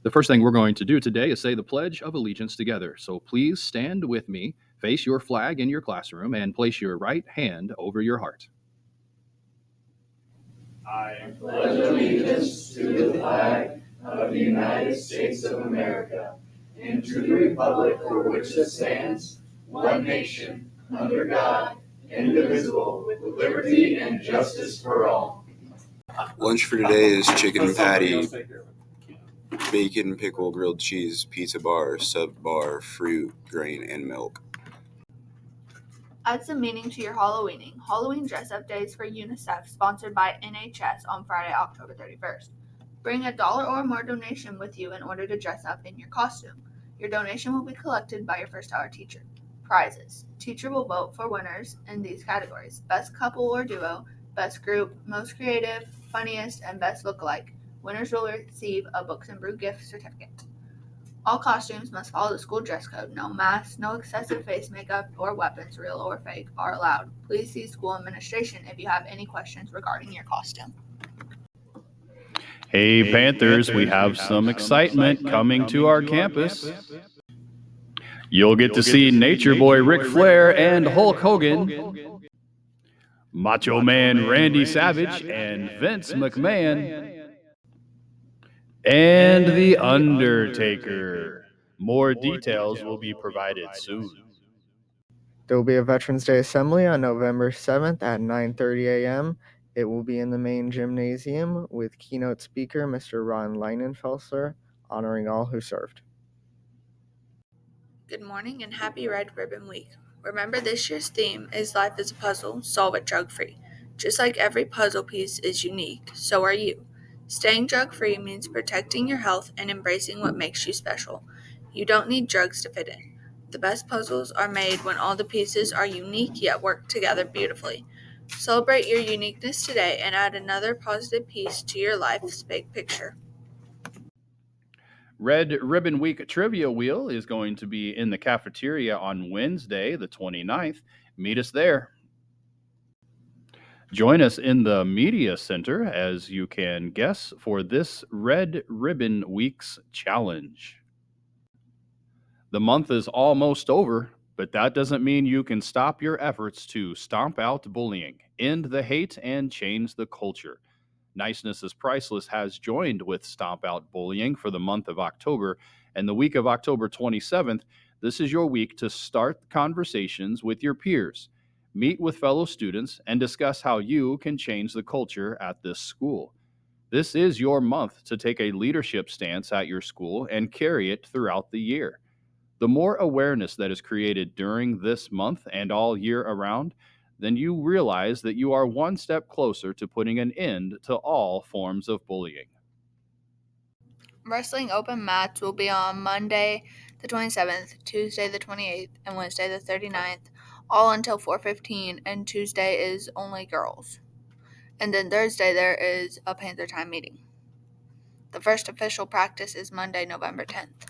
The first thing we're going to do today is say the Pledge of Allegiance together. So please stand with me, face your flag in your classroom, and place your right hand over your heart. I pledge allegiance to the flag of the United States of America and to the republic for which it stands, one nation, under God, indivisible, with liberty and justice for all. Lunch for today is chicken patty, bacon, pickle, grilled cheese, pizza bar, sub bar, fruit, grain, and milk. Add some meaning to your Halloweening. Halloween dress-up days for UNICEF, sponsored by NHS on Friday, October 31st. Bring $1 or more donation with you in order to dress up in your costume. Your donation will be collected by your first-hour teacher. Prizes. Teacher will vote for winners in these categories: Best Couple or Duo, Best Group, Most Creative, Funniest, and Best Lookalike. Winners will receive a Books and Brew gift certificate. All costumes must follow the school dress code. No masks, no excessive face makeup, or weapons, real or fake, are allowed. Please see school administration if you have any questions regarding your costume. Hey, Panthers, we have some excitement coming to our campus. You'll get to see Nature Boy Ric Flair and Hulk Hogan, Macho Man Randy Savage and Vince McMahon, and The Undertaker. More details will be provided soon. There will be a Veterans Day Assembly on November 7th at 9:30 a.m. It will be in the main gymnasium with keynote speaker Mr. Ron Leinenfelser honoring all who served. Good morning and happy Red Ribbon Week. Remember, this year's theme is Life is a Puzzle, Solve it drug-free. Just like every puzzle piece is unique, so are you. Staying drug-free means protecting your health and embracing what makes you special. You don't need drugs to fit in. The best puzzles are made when all the pieces are unique yet work together beautifully. Celebrate your uniqueness today and add another positive piece to your life's big picture. Red Ribbon Week Trivia Wheel is going to be in the cafeteria on Wednesday, the 29th. Meet us there. Join us in the Media Center as you can guess for this Red Ribbon Week's challenge. The month is almost over, but that doesn't mean you can stop your efforts to stomp out bullying, end the hate, and change the culture. Niceness is Priceless has joined with Stomp Out Bullying for the month of October, and the week of October 27th, this is your week to start conversations with your peers, meet with fellow students, and discuss how you can change the culture at this school. This is your month to take a leadership stance at your school and carry it throughout the year. The more awareness that is created during this month and all year around, then you realize that you are one step closer to putting an end to all forms of bullying. Wrestling Open Mats will be on Monday the 27th, Tuesday the 28th, and Wednesday the 39th, all until 4:15, and Tuesday is only girls. And then Thursday there is a Panther Time meeting. The first official practice is Monday, November 10th.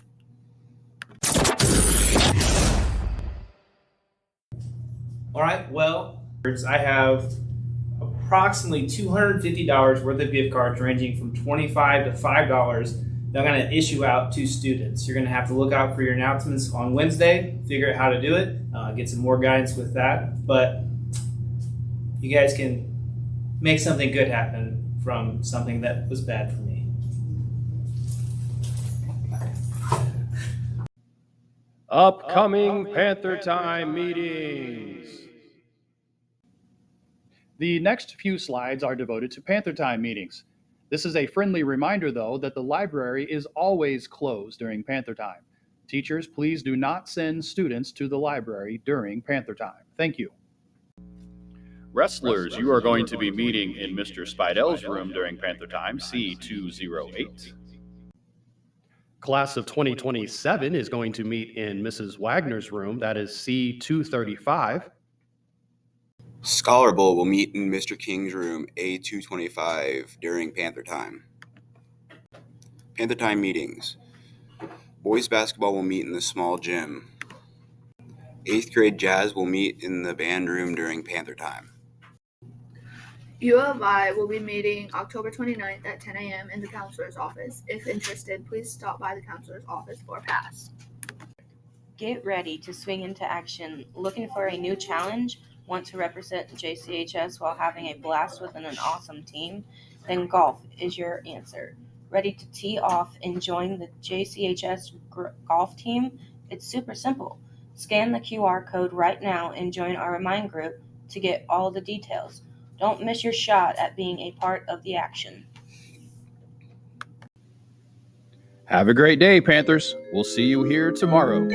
All right, well, I have approximately $250 worth of gift cards ranging from $25 to $5 that I'm going to issue out to students. You're going to have to look out for your announcements on Wednesday, figure out how to do it, get some more guidance with that. But you guys can make something good happen from something that was bad for me. Upcoming Panther Time meetings. The next few slides are devoted to Panther Time meetings. This is a friendly reminder, though, that the library is always closed during Panther Time. Teachers, please do not send students to the library during Panther Time. Thank you. Wrestlers, you are going to be meeting in Mr. Spidell's room during Panther Time, C208. Class of 2027 is going to meet in Mrs. Wagner's room, that is C235. Scholar Bowl will meet in Mr. King's room, A225, during Panther Time. Panther Time meetings. Boys basketball will meet in the small gym. 8th grade jazz will meet in the band room during Panther Time. U of I will be meeting October 29th at 10 a.m. in the counselor's office. If interested, please stop by the counselor's office for a pass. Get ready to swing into action. Looking for a new challenge? Want to represent JCHS while having a blast with an awesome team? Then golf is your answer. Ready to tee off and join the JCHS golf team? It's super simple. Scan the QR code right now and join our Remind group to get all the details. Don't miss your shot at being a part of the action. Have a great day, Panthers. We'll see you here tomorrow.